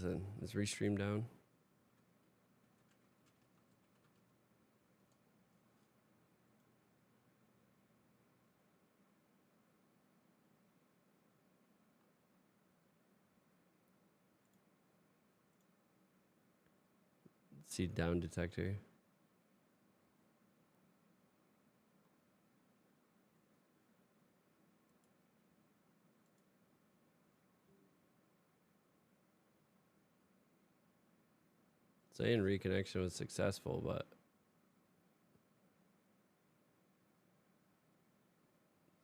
Nothing. Is restream down? Let's see down detector. Saying reconnection was successful, but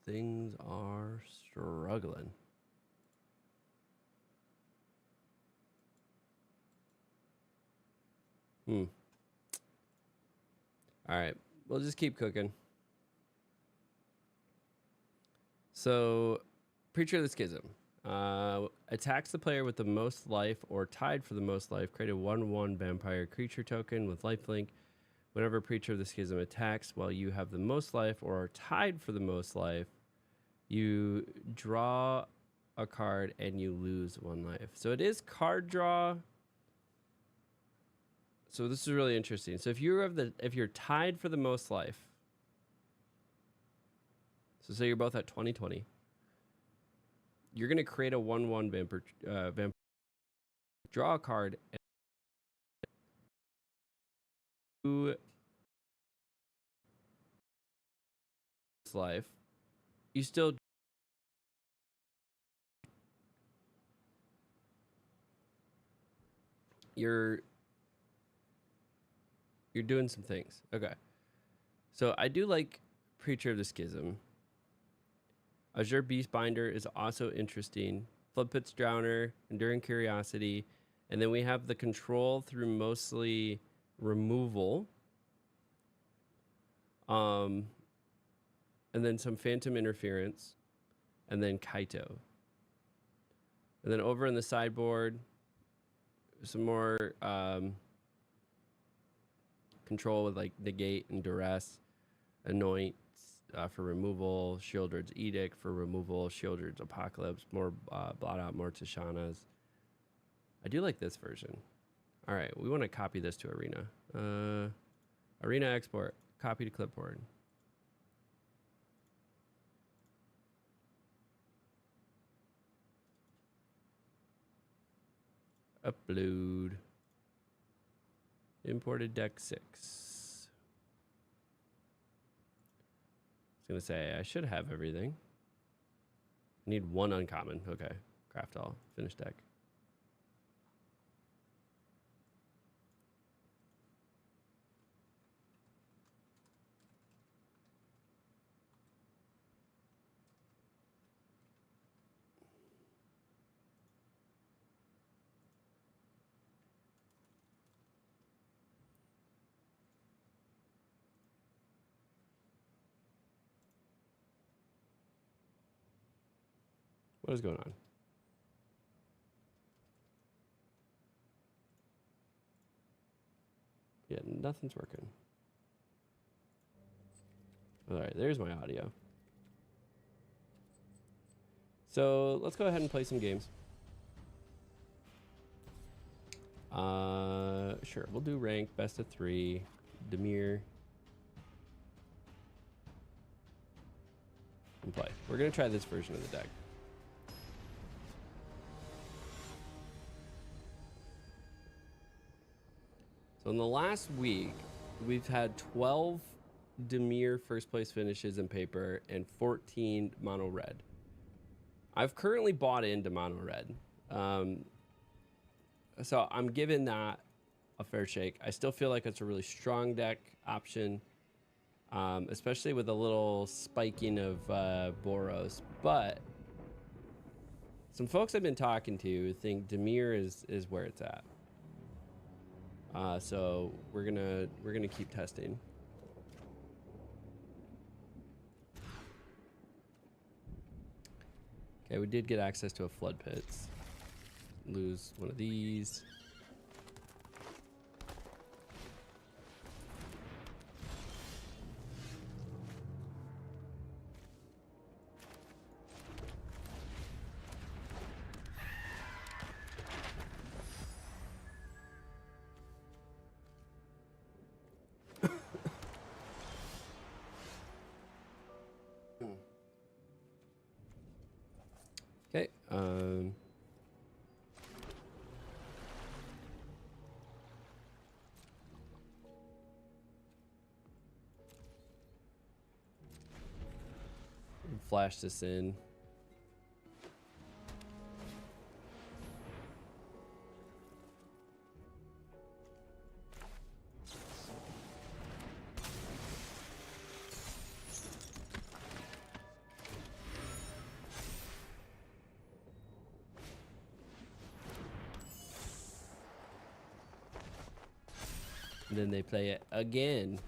things are struggling. All right, we'll just keep cooking. So, Preacher of the Schism. Attacks the player with the most life or tied for the most life. Create a 1/1 vampire creature token with lifelink. Whenever Preacher of the Schism attacks while you have the most life or are tied for the most life, you draw a card and you lose 1 life. So it is card draw. So this is really interesting. So if you're tied for the most life, so say you're both at 20/20, you're gonna create a 1/1 vampire, draw a card, and life, you still you're doing some things. Okay. So I do like Preacher of the Schism. Azure Beastbinder is also interesting. Floodpit's Drowner, Enduring Curiosity, and then we have the control through mostly removal. And then some Phantom Interference, and then Kaito. And then over in the sideboard, some more control with like Negate and Duress, Anoint for removal, Shieldred's Edict for removal, Shieldred's Apocalypse, more Blot Out, more Tishanas. I do like this version. All right, we want to copy this to Arena. Arena export, copy to clipboard. Upload. Imported deck 6. I was going to say, I should have everything. Need 1 uncommon. Okay. Craft all. Finish deck. What is going on? Yeah, nothing's working. All right, there's my audio. So let's go ahead and play some games. Sure, we'll do rank, best of 3, Dimir. And play. We're gonna try this version of the deck. So in the last week, we've had 12 Dimir first place finishes in paper and 14 mono red. I've currently bought into mono red. So I'm giving that a fair shake. I still feel like it's a really strong deck option, especially with a little spiking of Boros. But some folks I've been talking to think Dimir is where it's at. So we're gonna keep testing. Okay, we did get access to a flood pits. Lose one of these. Um, flash this in. And then they play it again.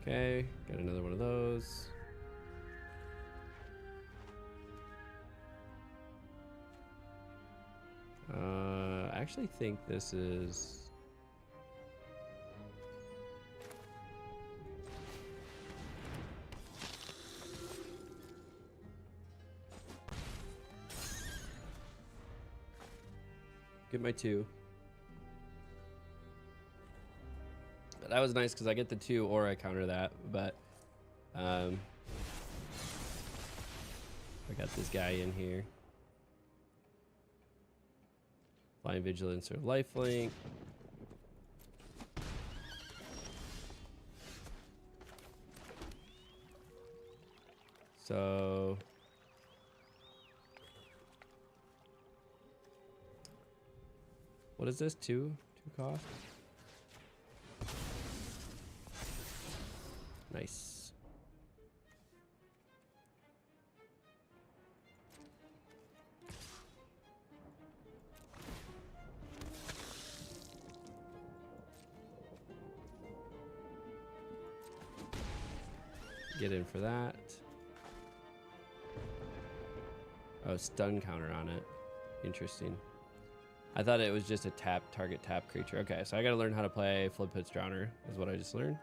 Okay, got another one of those. I actually think this is... Get my 2. That was nice because I get the 2 or I counter that, but I got this guy in here. Flying Vigilance or Lifelink. So what is this? 2 cost? Nice. Get in for that. Oh, stun counter on it. Interesting. I thought it was just a target tap creature. Okay, so I gotta learn how to play Flip Pit's Drowner, is what I just learned.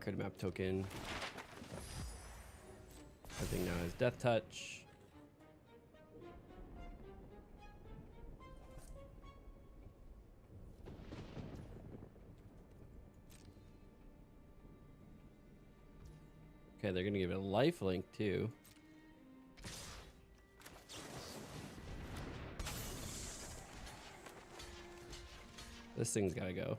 Create a map token. I think now has Death Touch. Okay, they're gonna give it a lifelink too. This thing's gotta go.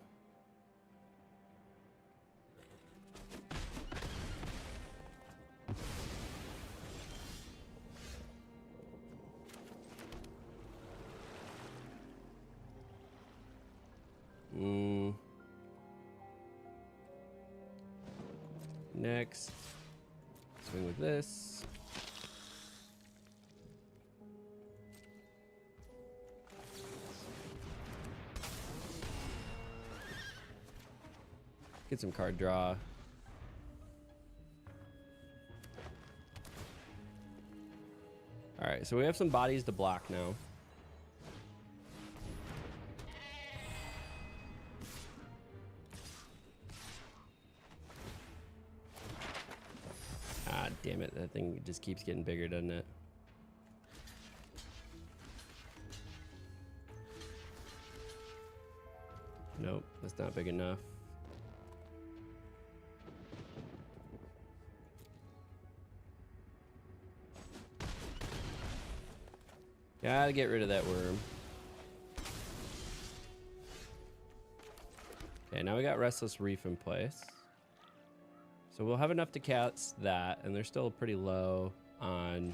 Next, swing with this. Get some card draw. All right, so we have some bodies to block now. Ah, damn it. That thing just keeps getting bigger, doesn't it? Nope, that's not big enough. Gotta get rid of that worm. Okay, now we got Restless Reef in place. So we'll have enough to cast that, and they're still pretty low on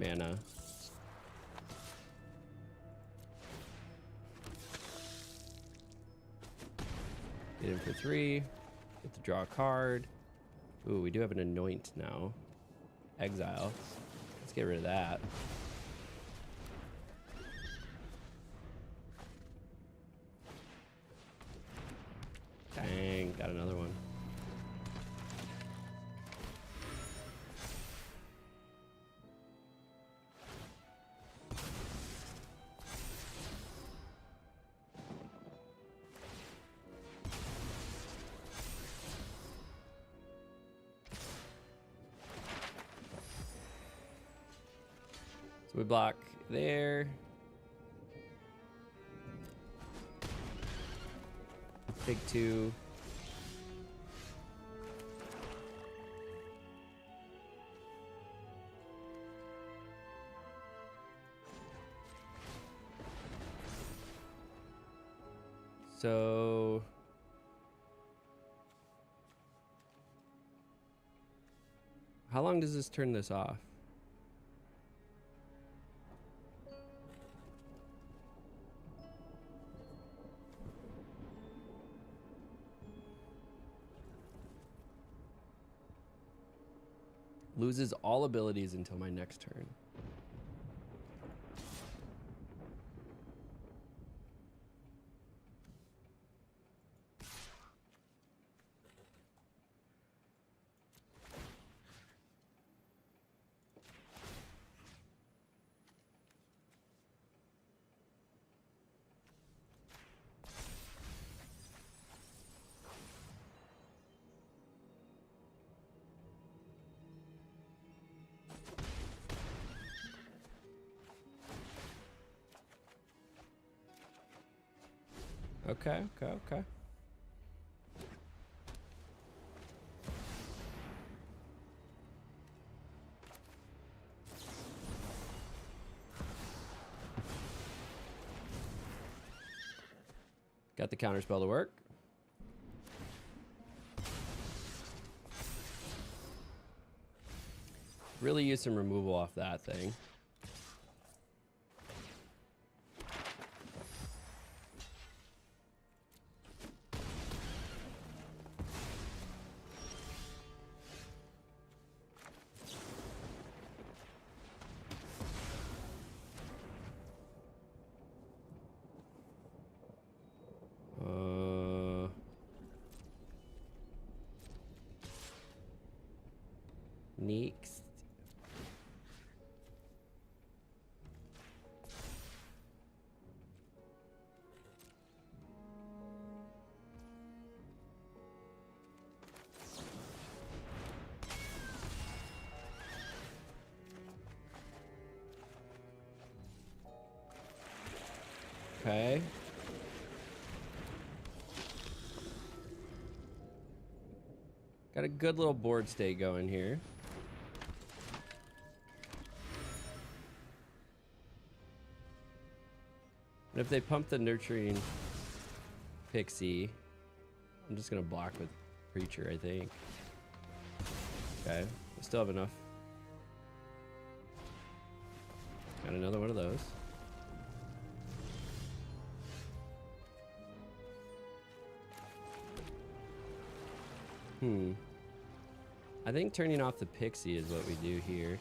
mana. Get in for 3. Get to draw a card. Ooh, we do have an Anoint now. Exile. Let's get rid of that. Dang, got another one. we block there. Big 2. So how long does this turn this off? Loses all abilities until my next turn. Okay. Got the counter spell to work. Really use some removal off that thing. Next. Okay. Got a good little board state going here. And if they pump the nurturing pixie, I'm just gonna block with creature, I think. Okay, I still have enough. Got another one of those. I think turning off the pixie is what we do here.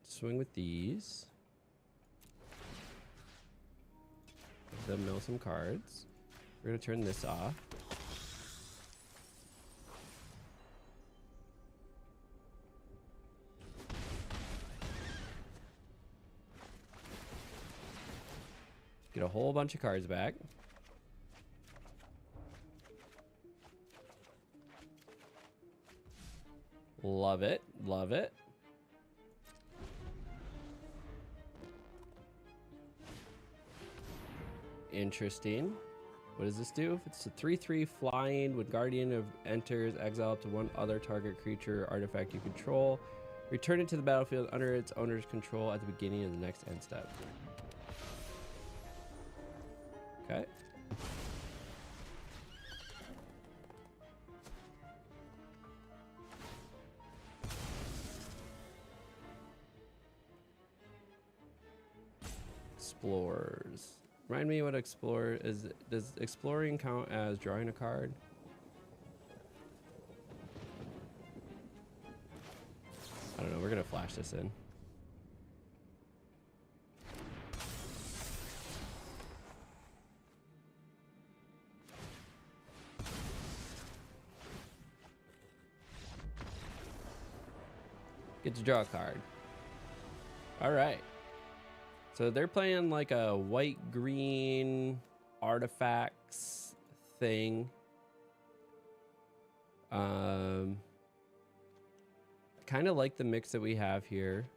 Swing with these. Then mill some cards. We're gonna turn this off. Get a whole bunch of cards back. Love it, love it. Interesting. What does this do? If it's a 3/3 flying, when Guardian of enters, exile up to one other target creature or artifact you control. Return it to the battlefield under its owner's control at the beginning of the next end step. Okay. Explorers. Remind me what explore is. Does exploring count as drawing a card? I don't know. We're gonna flash this in. Get to draw a card. All right. So they're playing like a white-green artifacts thing. Kind of like the mix that we have here.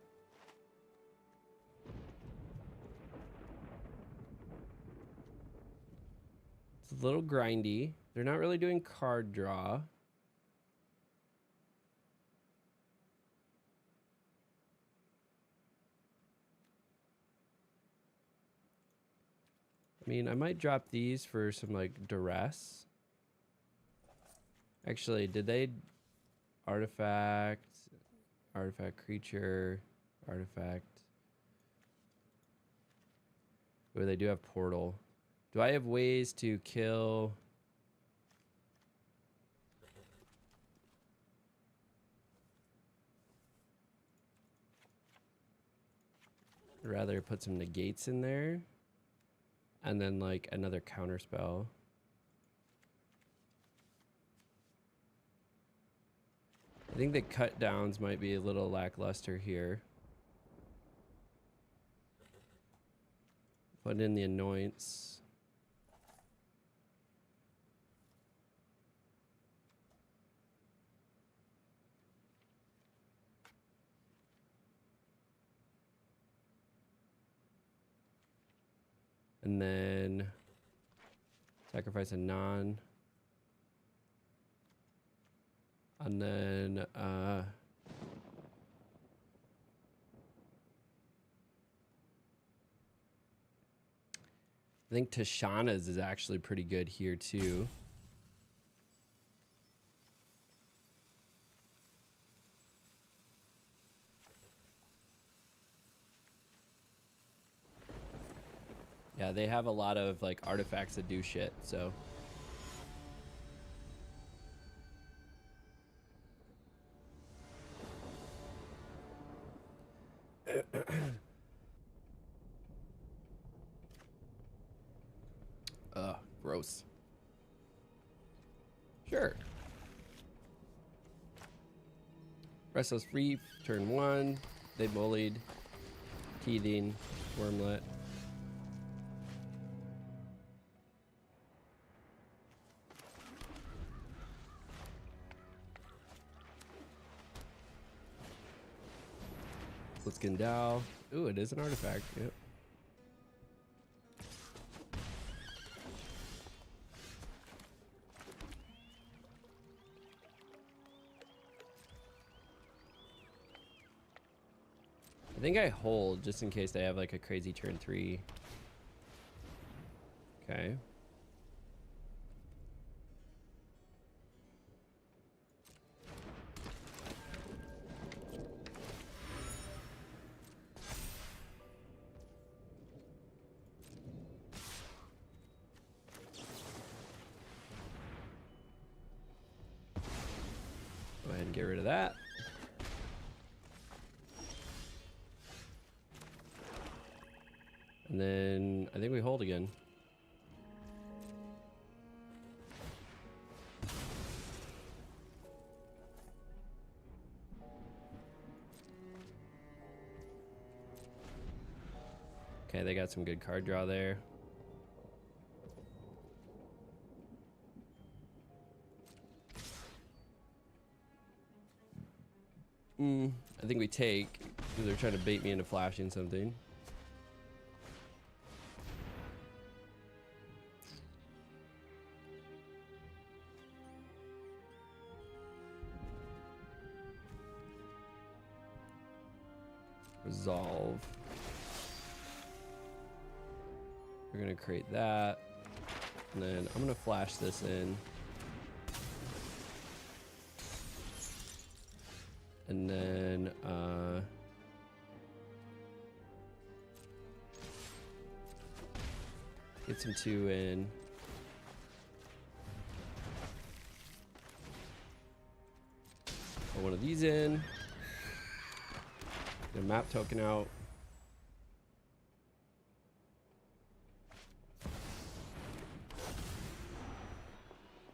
It's a little grindy. They're not really doing card draw. I mean, I might drop these for some like duress. Actually, did they artifact creature, artifact? Oh, they do have portal. Do I have ways to kill? I'd rather put some negates in there. And then like another counter spell. I think the cut downs might be a little lackluster here. Put in the annoyance. And then sacrifice a non. And then I think Tashana's is actually pretty good here too. Yeah, they have a lot of like artifacts that do shit, so. Ugh, gross. Sure. Restless Reef, turn 1. They bullied. Teething, Wormlet. Blitzkendow. Ooh, it is an artifact. Yep. I think I hold just in case they have like a crazy turn 3. Okay. Go ahead and get rid of that. And then I think we hold again. Okay, they got some good card draw there. I think we take, because they're trying to bait me into flashing something. Resolve. We're gonna create that, and then I'm gonna flash this in, and then get some 2 in. Put one of these in. Get a map token out.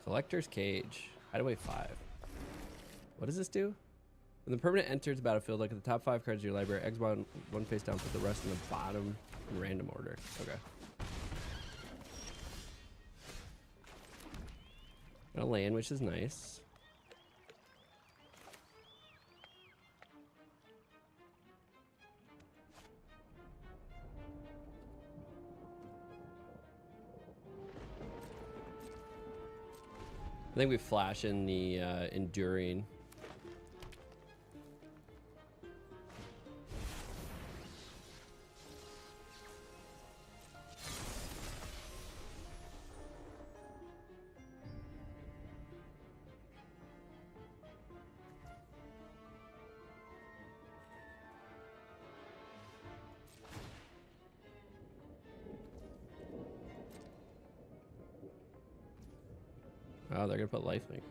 Collector's Cage. Hideaway 5. What does this do? When the permanent enters the battlefield, look at the top 5 cards of your library. X one face down, put the rest in the bottom in random order. Okay. Got a land, which is nice. I think we flash in the enduring. Oh, they're gonna put lifelink.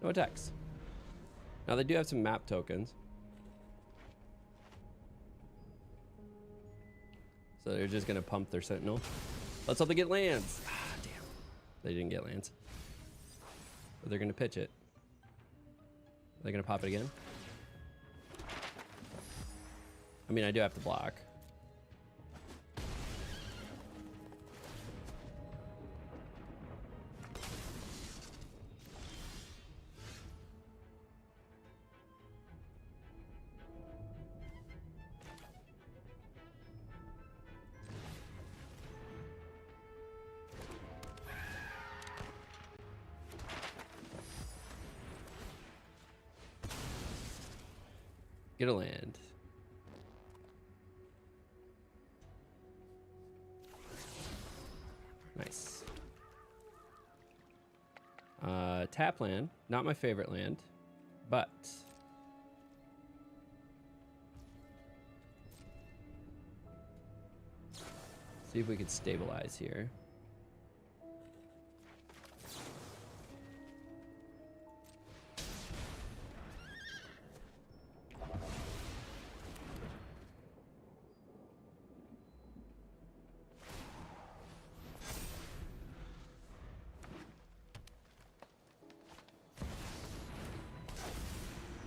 No attacks. Now they do have some map tokens. So they're just gonna pump their sentinel. Let's hope they get lands. Ah, damn. They didn't get lands. But they're gonna pitch it. Are they gonna pop it again? I mean, I do have to block. Get a land. Nice. Tap land. Not my favorite land, but see if we could stabilize here.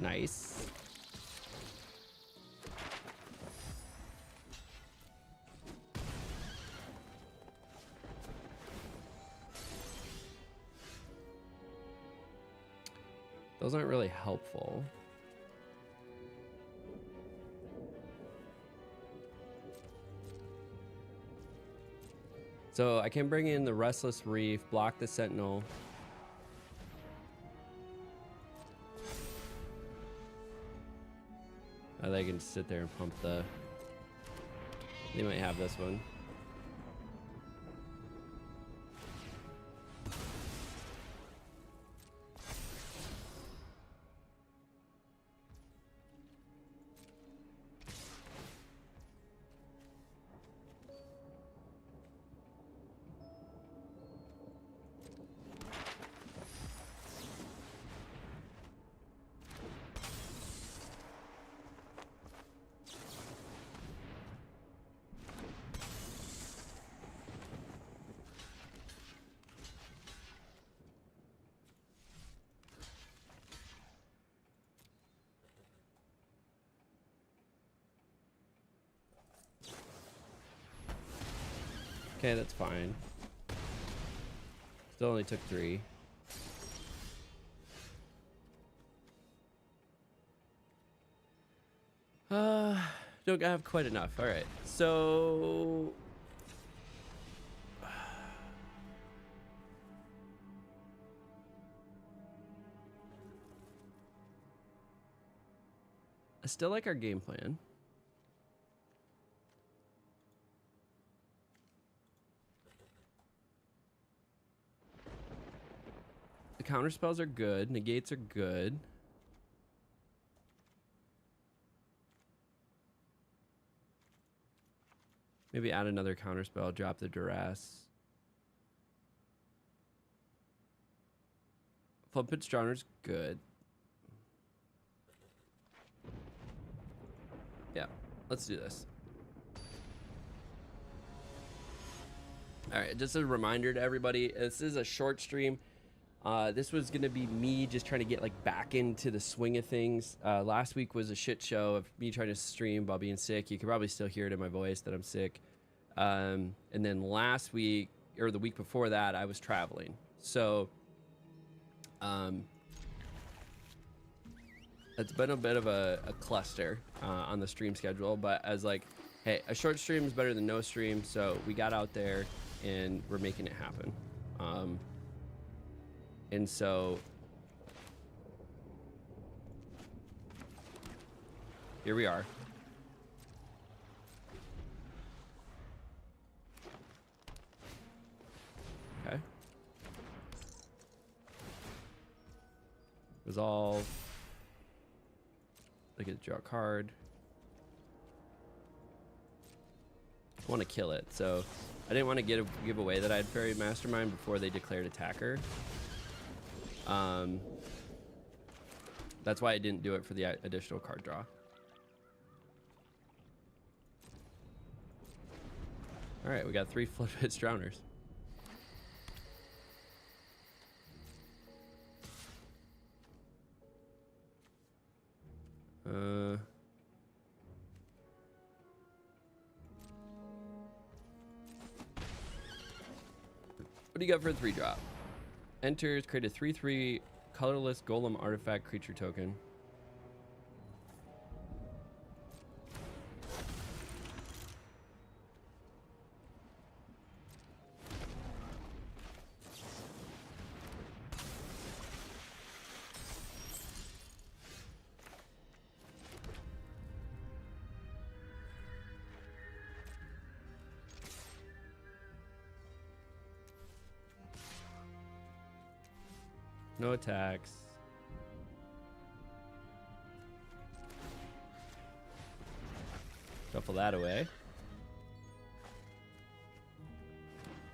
Nice. Those aren't really helpful. So I can bring in the Restless Reef, block the Sentinel. They can sit there and pump the... They might have this one. Okay, that's fine. Still only took 3. Don't have quite enough. All right, so I still like our game plan. counter spells are good. Negates are good. Maybe add another counter spell. Drop the duress. Floodpit's Drowner's good. Yeah, let's do this. All right, just a reminder to everybody, this is a short stream. This was gonna be me just trying to get like back into the swing of things. Last week was a shit show of me trying to stream while being sick. You can probably still hear it in my voice that I'm sick. And then last week, or the week before that, I was traveling. So, it's been a bit of a cluster on the stream schedule, but as like, hey, a short stream is better than no stream. So we got out there and we're making it happen. And so here we are. Okay. Resolve. Look at draw a card. I want to kill it, so I didn't want to give away that I had Fairy Mastermind before they declared attacker. That's why I didn't do it for the additional card draw. All right, we got 3 Floodpit Drowners. What do you got for a 3-drop? Enters, create a 3/3 colorless golem artifact creature token. No attacks. Shuffle that away.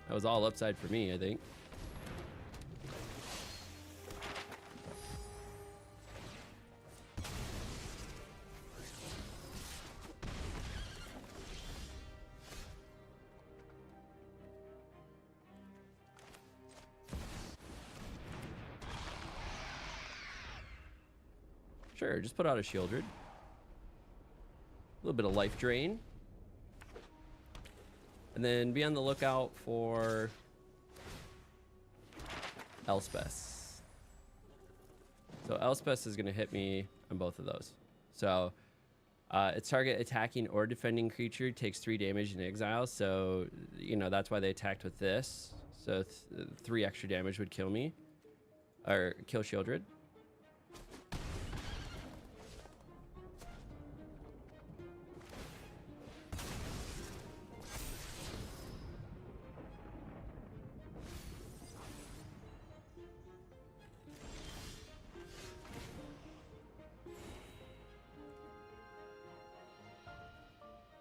That was all upside for me, I think. Sure, just put out a Shieldred. A little bit of life drain. And then be on the lookout for Elspeth. So Elspeth is going to hit me on both of those. So its target attacking or defending creature takes 3 damage in exile. So, you know, that's why they attacked with this. So 3 extra damage would kill me. Or kill Shieldred.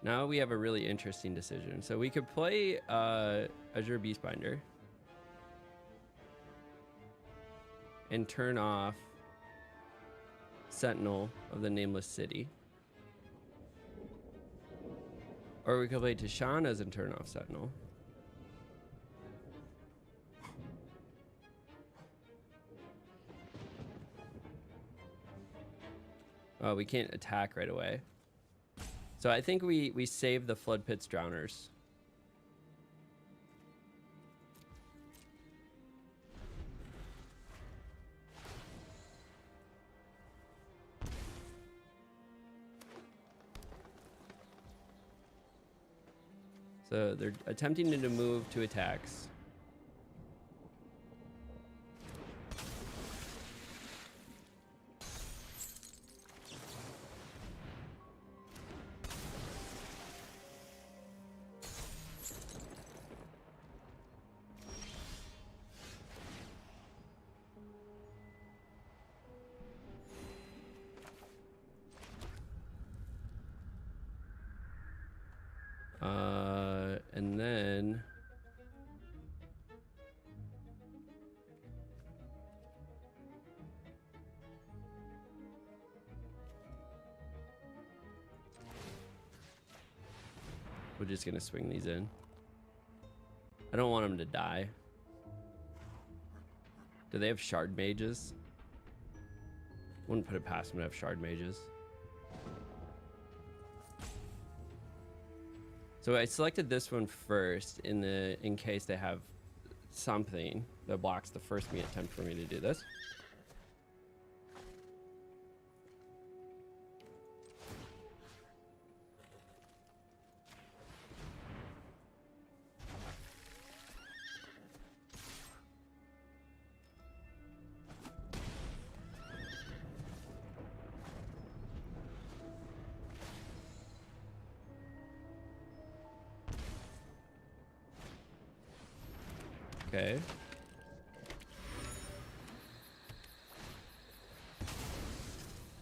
Now we have a really interesting decision. So we could play Azure Beastbinder and turn off Sentinel of the Nameless City. Or we could play Tishana's and turn off Sentinel. Oh, we can't attack right away. So I think we save the Floodpit's Drowners. So they're attempting to move to attacks. And then we're just gonna swing these in. I don't want them to die. Do they have shard mages? Wouldn't put it past them to have shard mages. So I selected this one first in case they have something that blocks the first attempt for me to do this. Okay.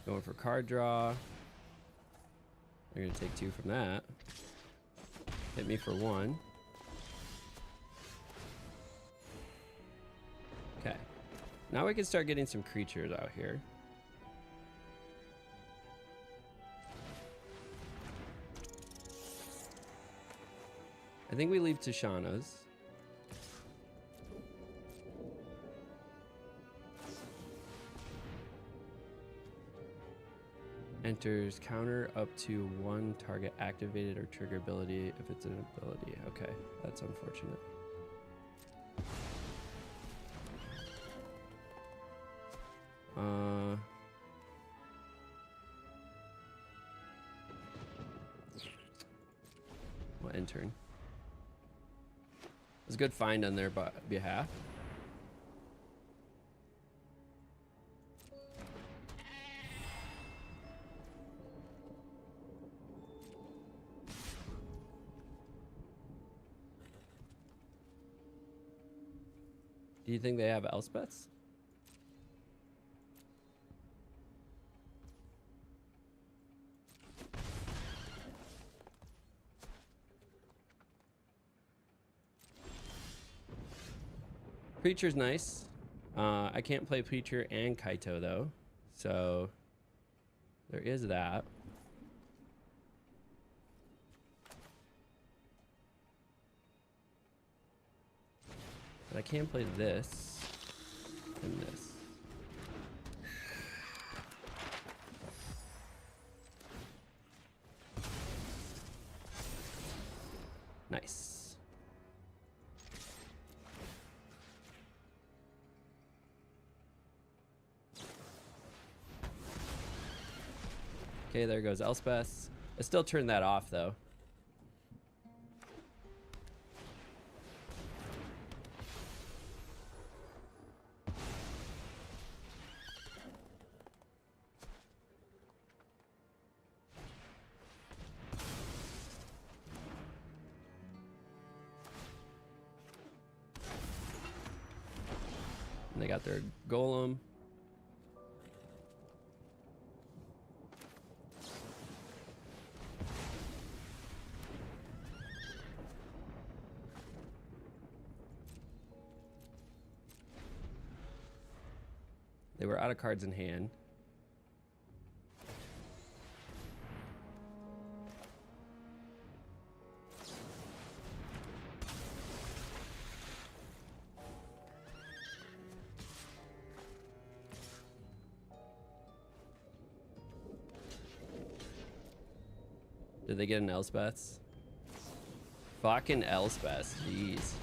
Going for card draw. They're gonna take 2 from that. Hit me for 1. Okay. Now we can start getting some creatures out here. I think we leave Tishana's. Enters counter up to 1 target activated or trigger ability if it's an ability. Okay, that's unfortunate. Well, end turn. It was a good find on their behalf. Do you think they have Elspeths? Preacher's nice. I can't play Preacher and Kaito though, so there is that. But I can play this and this. Nice. Okay, there goes Elspeth. I still turned that off though. And they got their golem. They were out of cards in hand. Did they get an Elspeth? Fucking Elspeth, jeez.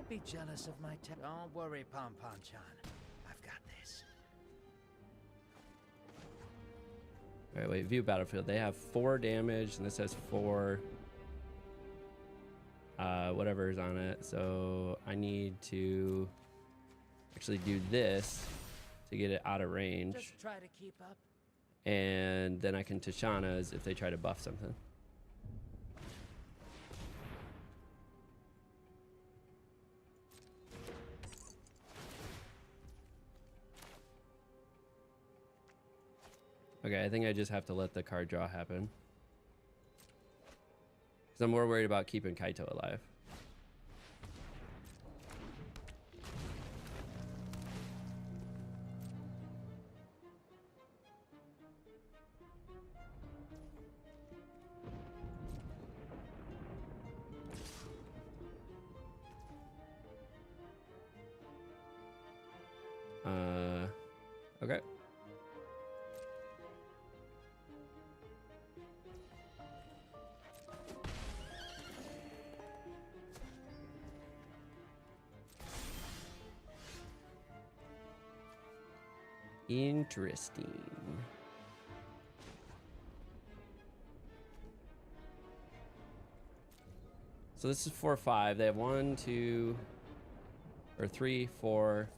Be jealous of my Don't worry, Pom-Pom-chan. I've got this. All right, wait, view battlefield. They have 4 damage, and this has 4. whatever is on it. So I need to actually do this to get it out of range. Just try to keep up. And then I can Tashana's if they try to buff something. Okay, I think I just have to let the card draw happen. Because I'm more worried about keeping Kaito alive. Okay. Interesting. So this is 4-5. They have 1, 2, or 3, 4,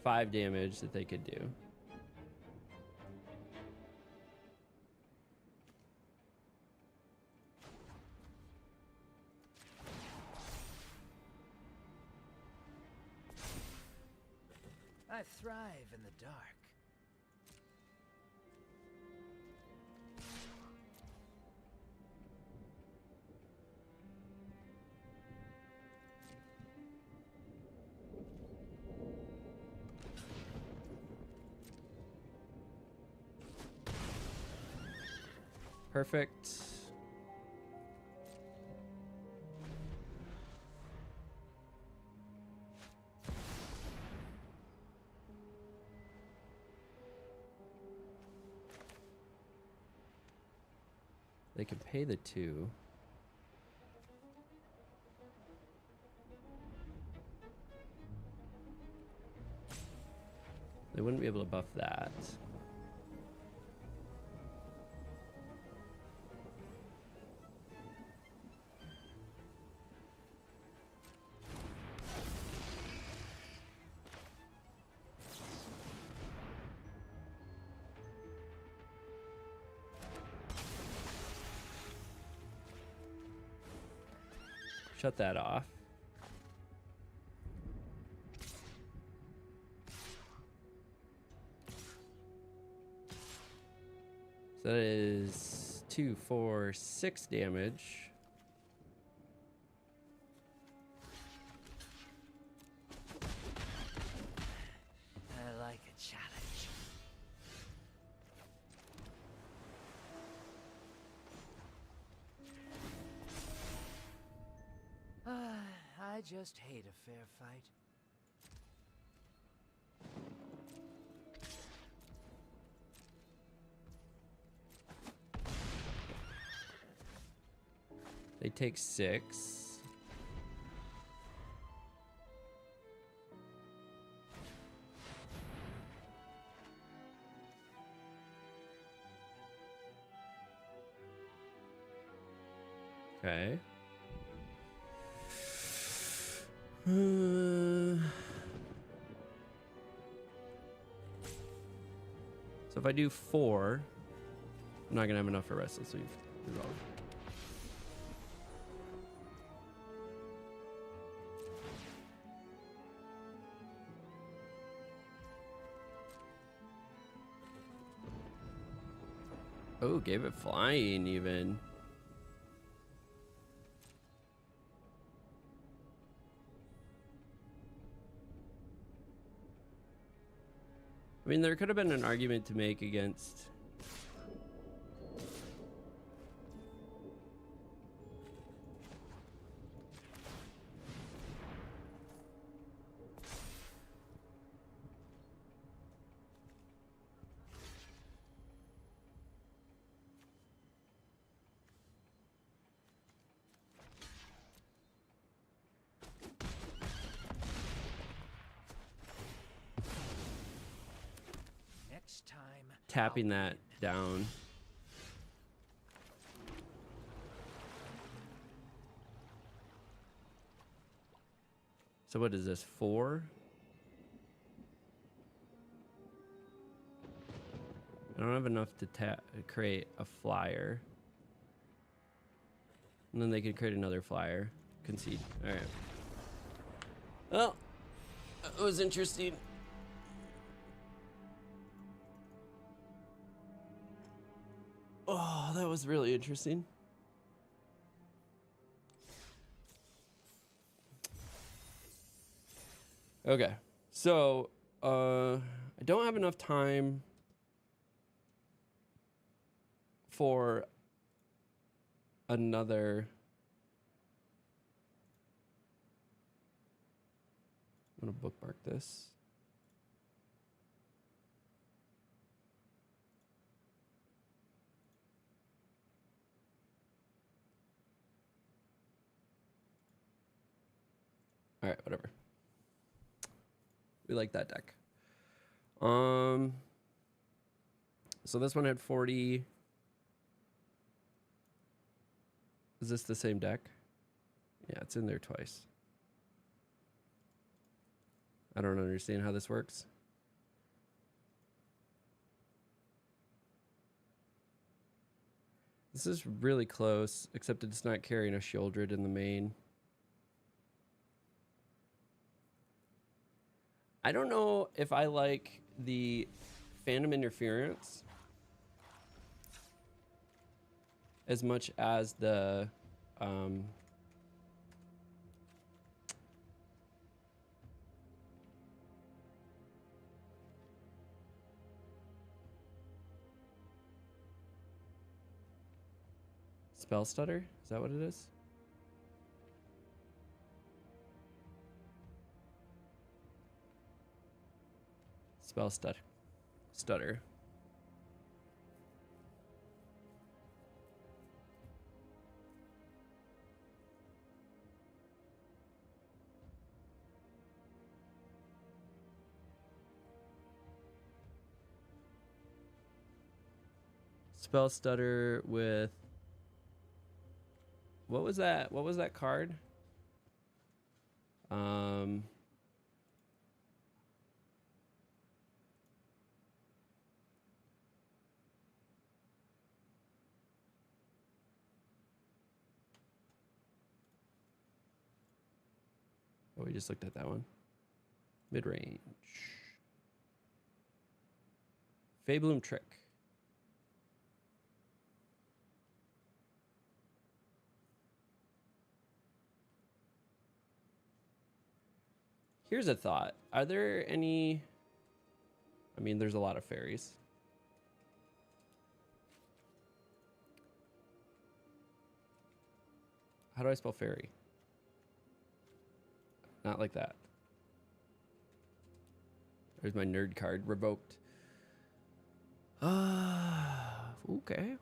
5 damage that they could do. I thrive in the dark. Perfect. They can pay the 2. They wouldn't be able to buff that. Shut that off. So that is 2, 4, 6 damage. I like a challenge. I just hate a fair fight. They take 6. Okay. So if I do 4, I'm not gonna have enough for Restless Leaf. Resolve. Oh, gave it flying even. I mean, there could have been an argument to make against Next time, tapping that down. So what is this, 4? I don't have enough to create a flyer. And then they could create another flyer. Concede. All right. Well, that was interesting. Oh, that was really interesting. Okay, so I don't have enough time for another. I'm gonna bookmark this. All right, whatever. We like that deck. So this one had 40. Is this the same deck? Yeah, it's in there twice. I don't understand how this works. This is really close, except it's not carrying a Shieldred in the main. I don't know if I like the Phantom Interference as much as the Spell Stutter. Is that what it is? Spell Stutter. Spell Stutter with what was that? What was that card? Oh, we just looked at that one. Mid-range. Fabloom Trick. Here's a thought. Are there any... I mean, there's a lot of fairies. How do I spell fairy? Not like that. There's my nerd card revoked. Okay.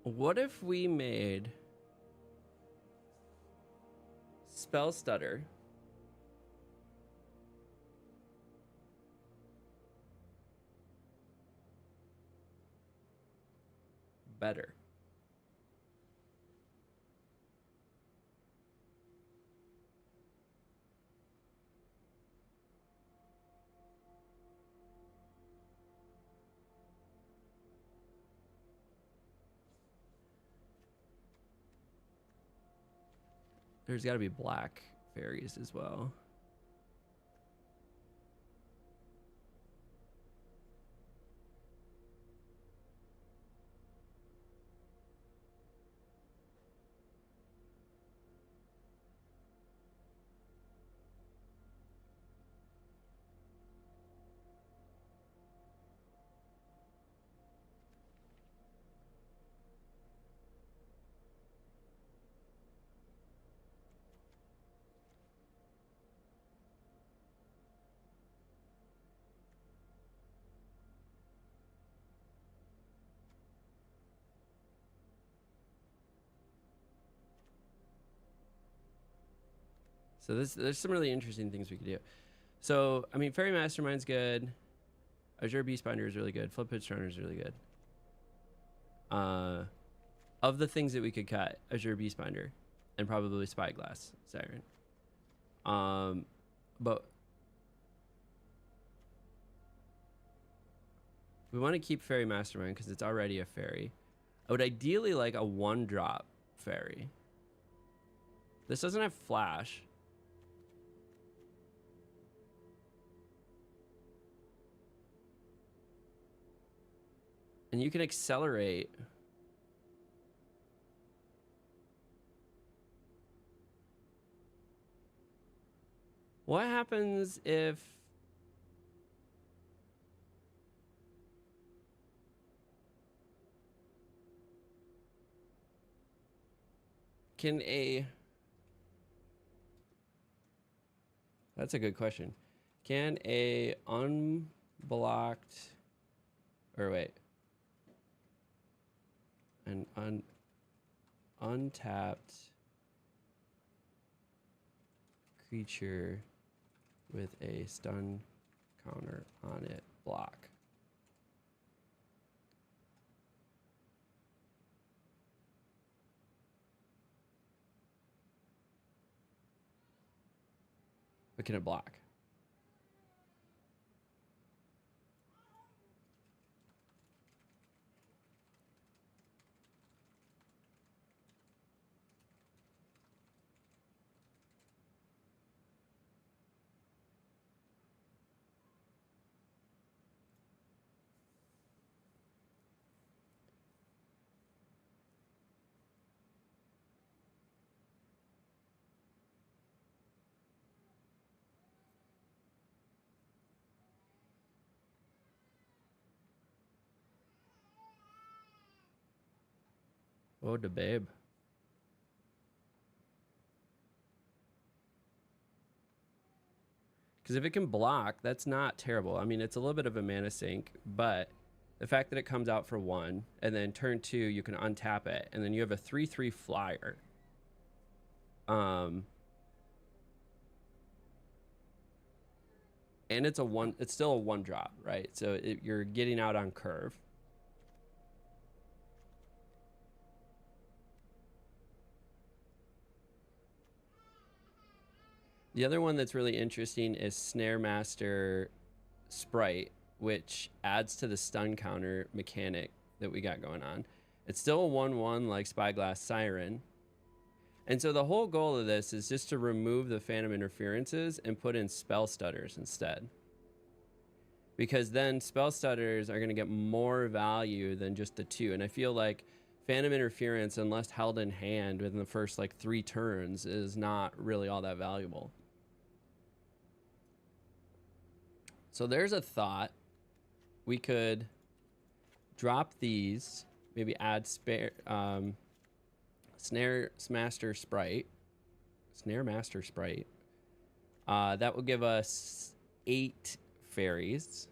What if we made Spell Stutter better? There's got to be black fairies as well. So there's some really interesting things we could do. So, I mean, Fairy Mastermind's good. Azure Beastbinder is really good. Flip Pitch Drowner is really good. Of the things that we could cut, Azure Beastbinder and probably Spyglass Siren. But we want to keep Fairy Mastermind because it's already a fairy. I would ideally like a 1-drop fairy. This doesn't have flash. And you can accelerate. What happens if can a That's a good question. Can a unblocked or wait. An untapped creature with a stun counter on it block? But can it block? Oh, the babe. Because if it can block, that's not terrible. I mean, it's a little bit of a mana sink, but the fact that it comes out for 1, and then turn 2, you can untap it, and then you have a 3/3 flyer. And it's still a 1-drop, right? So you're getting out on curve. The other one that's really interesting is Snare Master Sprite, which adds to the stun counter mechanic that we got going on. It's still a 1/1 like Spyglass Siren. And so the whole goal of this is just to remove the Phantom Interferences and put in Spell Stutters instead. Because then Spell Stutters are going to get more value than just the 2. And I feel like Phantom Interference, unless held in hand within the first like 3 turns, is not really all that valuable. So there's a thought. We could drop these, maybe add Snare Master Sprite. That will give us 8 fairies.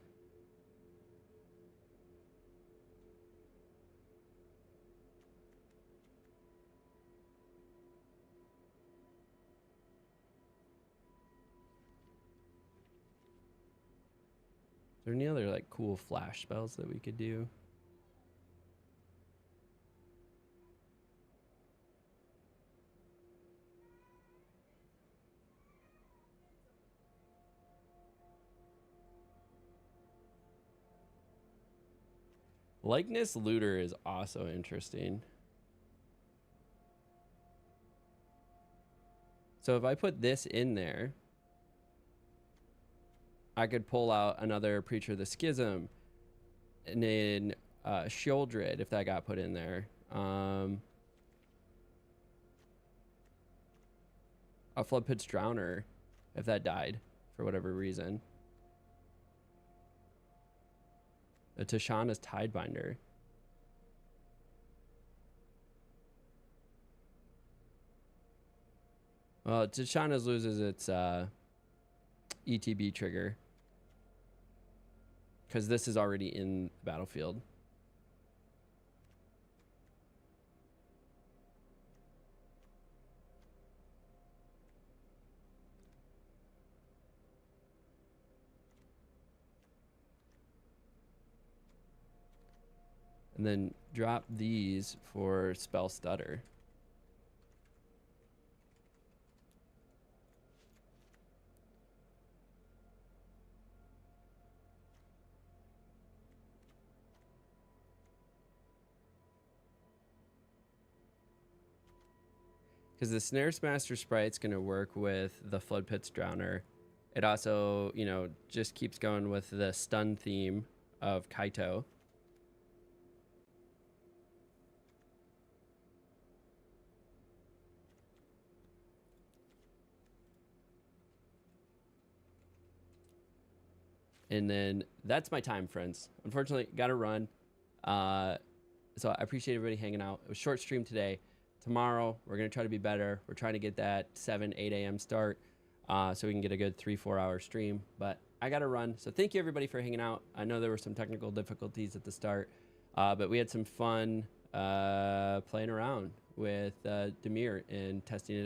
Is there any other like cool flash spells that we could do? Likeness Looter is also interesting. So if I put this in there, I could pull out another Preacher of the Schism, and then Shieldred if that got put in there. A Flood Pitch Drowner if that died for whatever reason. A Tishana's Tidebinder. Well, Tishana's loses its ETB trigger because this is already in the battlefield. And then drop these for spell stutter. Because the Snare Smaster Sprite's going to work with the Flood Pit's Drowner. It also, you know, just keeps going with the stun theme of Kaito. And then that's my time, friends. Unfortunately, got to run. So I appreciate everybody hanging out. It was a short stream today. Tomorrow, we're going to try to be better. We're trying to get that 7, 8 a.m. start so we can get a good 3-4 hour stream. But I got to run. So thank you, everybody, for hanging out. I know there were some technical difficulties at the start, but we had some fun playing around with Dimir and testing it out.